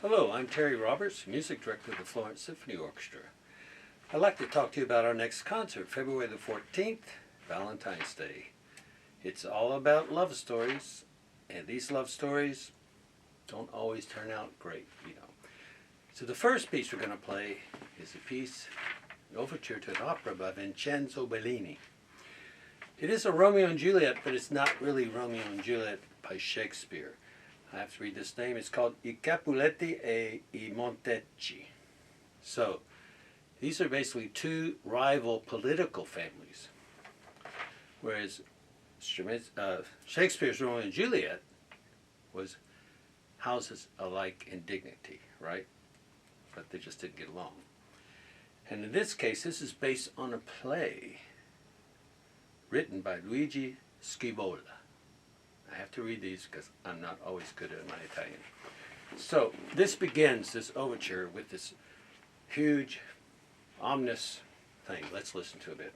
Hello, I'm Terry Roberts, Music Director of the Florence Symphony Orchestra. I'd like to talk to you about our next concert, February the 14th, Valentine's Day. It's all about love stories, and these love stories don't always turn out great, So the first piece we're going to play is a piece, an overture to an opera by Vincenzo Bellini. It is a Romeo and Juliet, but it's not really Romeo and Juliet by Shakespeare. I have to read this name. It's called I Capuletti e I Montecchi. So, these are basically two rival political families. Whereas Shakespeare's Romeo and Juliet was houses alike in dignity, right? But they just didn't get along. And in this case, this is based on a play written by Luigi Scivola. I have to read these because I'm not always good at my Italian. So this begins, this overture, with this huge, ominous thing. Let's listen to a bit.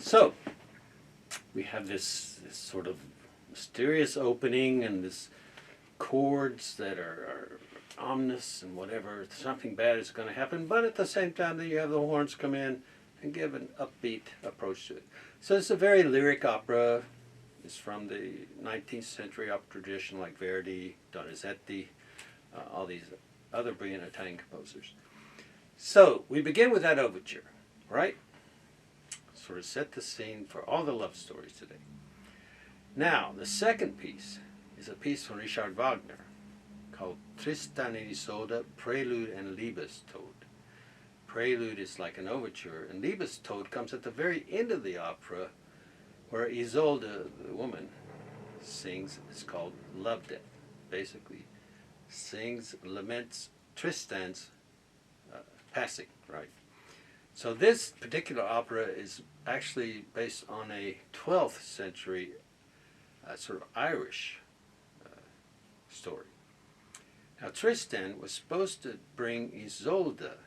So, we have this sort of mysterious opening and this chords that are ominous and whatever, something bad is going to happen, but at the same time then you have the horns come in and give an upbeat approach to it. So it's a very lyric opera. It's from the 19th century opera tradition like Verdi, Donizetti, all these other brilliant Italian composers. So we begin with that overture, right? Sort of set the scene for all the love stories today. Now, the second piece is a piece from Richard Wagner called Tristan and Isolde, Prelude and Liebestod. Prelude is like an overture, and Liebestod comes at the very end of the opera, where Isolde, the woman, sings, it's called Love Death, basically sings, laments Tristan's passing, right? So this particular opera is actually based on a 12th century sort of Irish story. Now Tristan was supposed to bring Isolde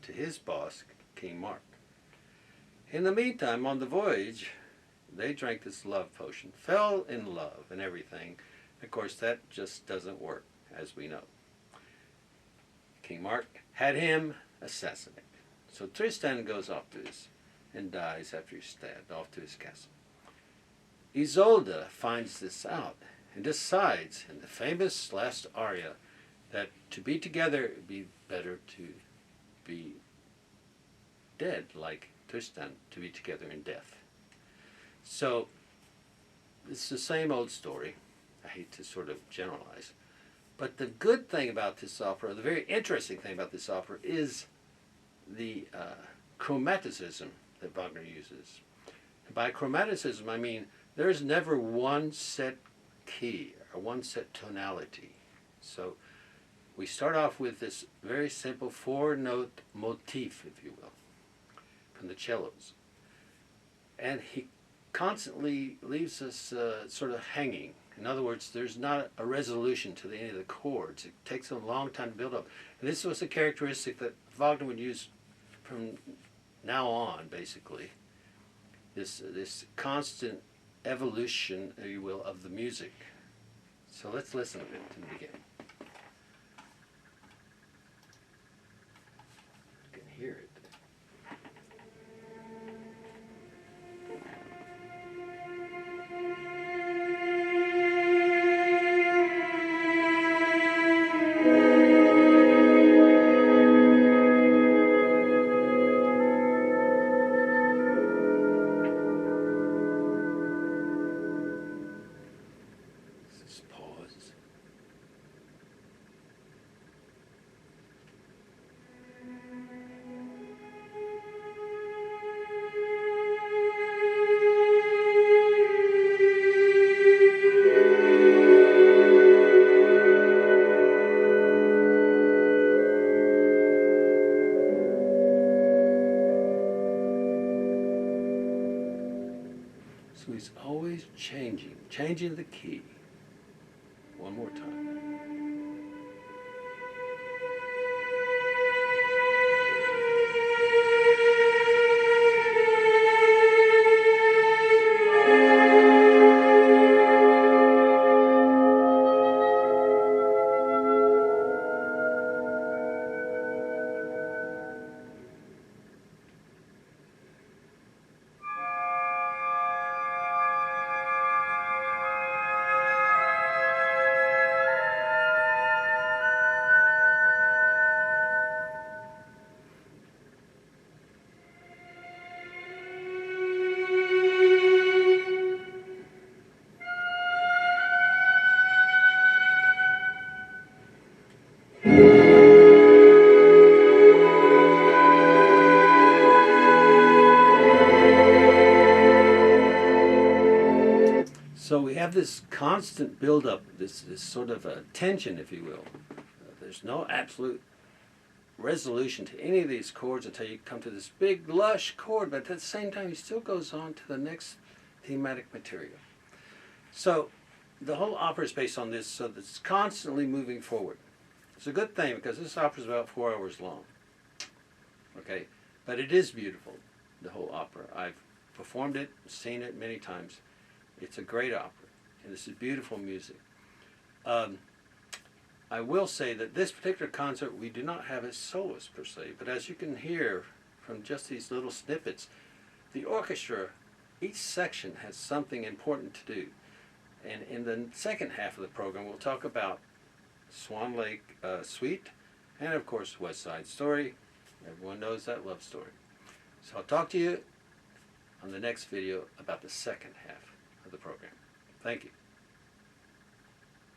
to his boss, King Mark. In the meantime, on the voyage, they drank this love potion, fell in love and everything. Of course, that just doesn't work, as we know. King Mark had him assassinated. So Tristan goes off to his, and dies after he's stabbed, off to his castle. Isolde finds this out and decides, in the famous last aria, that to be together it would be better to be dead, like Tristan, to be together in death. So it's the same old story. I hate to sort of generalize. But the good thing about this opera, the very interesting thing about this opera, is the chromaticism that Wagner uses. And by chromaticism, I mean there's never one set key or one set tonality. So we start off with this very simple four-note motif, if you will, from the cellos. And he constantly leaves us sort of hanging. In other words, there's not a resolution to any of the chords. It takes a long time to build up. And this was a characteristic that Wagner would use from now on, basically. This constant evolution, if you will, of the music. So let's listen a bit in the beginning. You can hear it. Pause. changing the key. One more time. So we have this constant buildup, this sort of a tension, if you will. There's no absolute resolution to any of these chords until you come to this big, lush chord, but at the same time, he still goes on to the next thematic material. So the whole opera is based on this, so that it's constantly moving forward. It's a good thing because this opera is about 4 hours long. Okay, but it is beautiful, the whole opera. I've performed it, seen it many times. It's a great opera, and this is beautiful music. I will say that this particular concert, we do not have a soloist per se, but as you can hear from just these little snippets, the orchestra, each section has something important to do. And in the second half of the program, we'll talk about Swan Lake Suite, and of course West Side Story. Everyone knows that love story. So I'll talk to you on the next video about the second half of the program. Thank you.